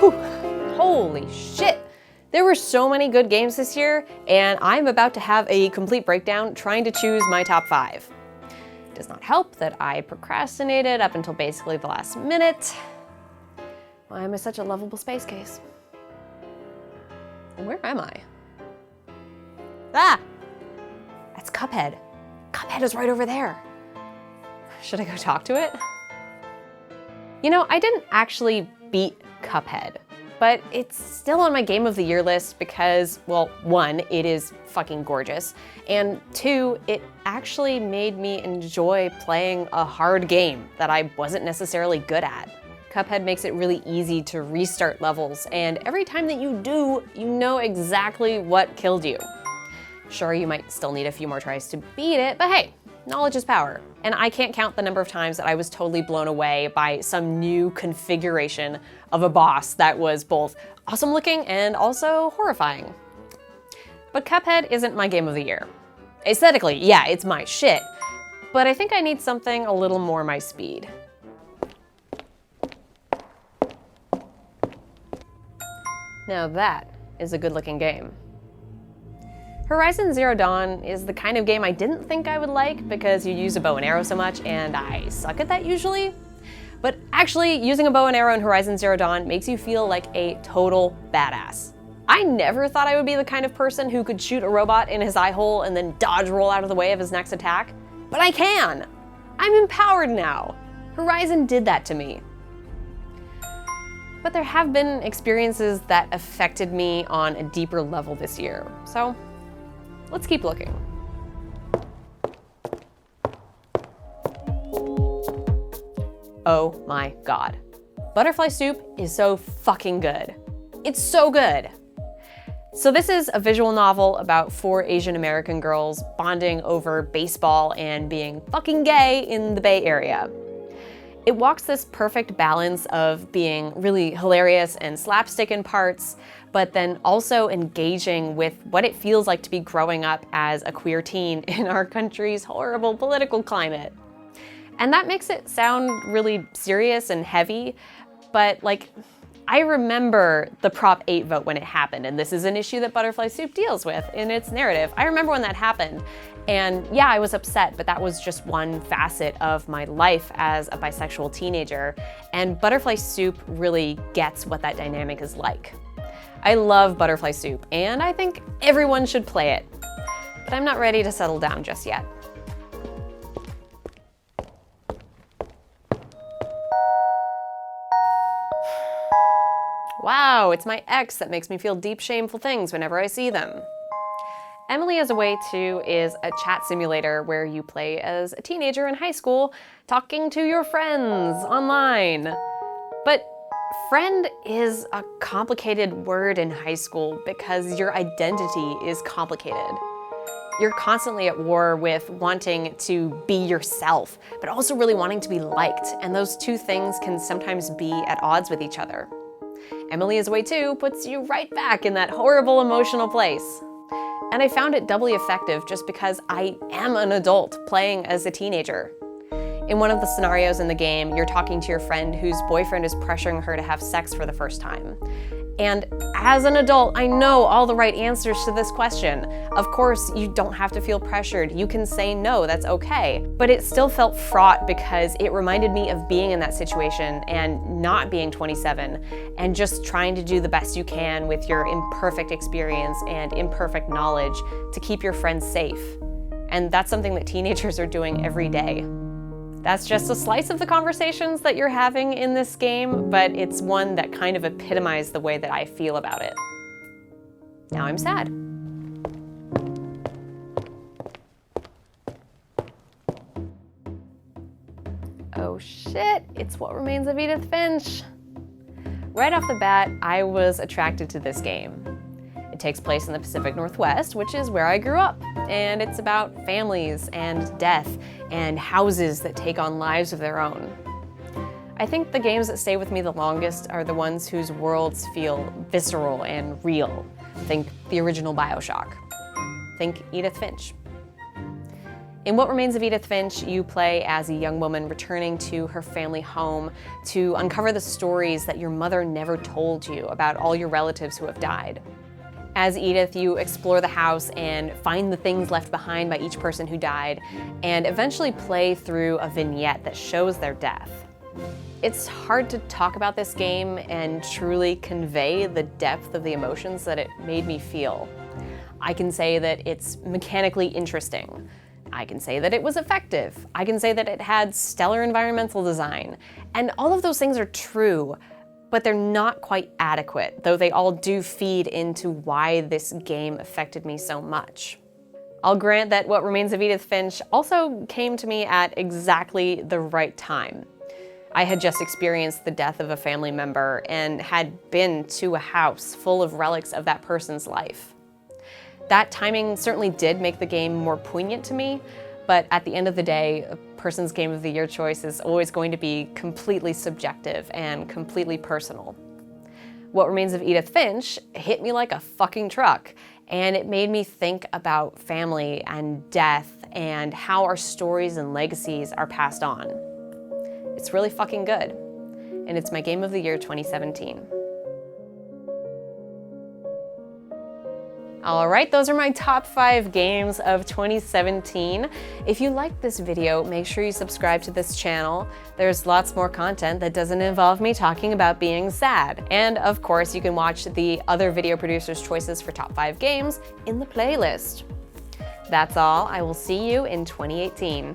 Whew. Holy shit! There were so many good games this year, and I'm about to have a complete breakdown trying to choose my top 5. It does not help that I procrastinated up until basically the last minute. Why am I such a lovable space case? And where am I? Ah! That's Cuphead. Cuphead is right over there. Should I go talk to it? You know, I didn't actually beat Cuphead, but it's still on my Game of the Year list because, well, 1, it is fucking gorgeous, and 2, it actually made me enjoy playing a hard game that I wasn't necessarily good at. Cuphead makes it really easy to restart levels, and every time that you do, you know exactly what killed you. Sure, you might still need a few more tries to beat it, but hey, knowledge is power. And I can't count the number of times that I was totally blown away by some new configuration of a boss that was both awesome looking and also horrifying. But Cuphead isn't my Game of the Year. Aesthetically, yeah, it's my shit, but I think I need something a little more my speed. Now that is a good-looking game. Horizon Zero Dawn is the kind of game I didn't think I would like because you use a bow and arrow so much, and I suck at that usually. But actually, using a bow and arrow in Horizon Zero Dawn makes you feel like a total badass. I never thought I would be the kind of person who could shoot a robot in his eye hole and then dodge roll out of the way of his next attack, but I can! I'm empowered now! Horizon did that to me. But there have been experiences that affected me on a deeper level this year, so let's keep looking. Oh my god. Butterfly Soup is so fucking good. It's so good. So this is a visual novel about 4 Asian American girls bonding over baseball and being fucking gay in the Bay Area. It walks this perfect balance of being really hilarious and slapstick in parts, but then also engaging with what it feels like to be growing up as a queer teen in our country's horrible political climate. And that makes it sound really serious and heavy, but like, I remember the Prop 8 vote when it happened, and this is an issue that Butterfly Soup deals with in its narrative. I remember when that happened, and yeah, I was upset, but that was just one facet of my life as a bisexual teenager, and Butterfly Soup really gets what that dynamic is like. I love Butterfly Soup, and I think everyone should play it, but I'm not ready to settle down just yet. Wow, it's my ex that makes me feel deep, shameful things whenever I see them. Emily as Away To is a chat simulator where you play as a teenager in high school talking to your friends online. But friend is a complicated word in high school because your identity is complicated. You're constantly at war with wanting to be yourself, but also really wanting to be liked, and those two things can sometimes be at odds with each other. Emily is Away To puts you right back in that horrible emotional place. And I found it doubly effective just because I am an adult playing as a teenager. In one of the scenarios in the game, you're talking to your friend whose boyfriend is pressuring her to have sex for the first time. And as an adult, I know all the right answers to this question. Of course, you don't have to feel pressured. You can say no, that's okay. But it still felt fraught because it reminded me of being in that situation and not being 27 and just trying to do the best you can with your imperfect experience and imperfect knowledge to keep your friends safe. And that's something that teenagers are doing every day. That's just a slice of the conversations that you're having in this game, but it's one that kind of epitomized the way that I feel about it. Now I'm sad. Oh shit, it's What Remains of Edith Finch. Right off the bat, I was attracted to this game. It takes place in the Pacific Northwest, which is where I grew up, and it's about families and death and houses that take on lives of their own. I think the games that stay with me the longest are the ones whose worlds feel visceral and real, Think the original BioShock. Think Edith Finch. In What Remains of Edith Finch, you play as a young woman returning to her family home to uncover the stories that your mother never told you about all your relatives who have died. As Edith, you explore the house and find the things left behind by each person who died, and eventually play through a vignette that shows their death. It's hard to talk about this game and truly convey the depth of the emotions that it made me feel. I can say that it's mechanically interesting. I can say that it was effective. I can say that it had stellar environmental design. And all of those things are true, but they're not quite adequate, though they all do feed into why this game affected me so much. I'll grant that What Remains of Edith Finch also came to me at exactly the right time. I had just experienced the death of a family member and had been to a house full of relics of that person's life. That timing certainly did make the game more poignant to me, but at the end of the day, a person's Game of the Year choice is always going to be completely subjective and completely personal. What Remains of Edith Finch hit me like a fucking truck, and it made me think about family and death and how our stories and legacies are passed on. It's really fucking good, and it's my Game of the Year 2017. All right, those are my top 5 games of 2017. If you liked this video, make sure you subscribe to this channel. There's lots more content that doesn't involve me talking about being sad. And of course, you can watch the other video producers' choices for top 5 games in the playlist. That's all. I will see you in 2018.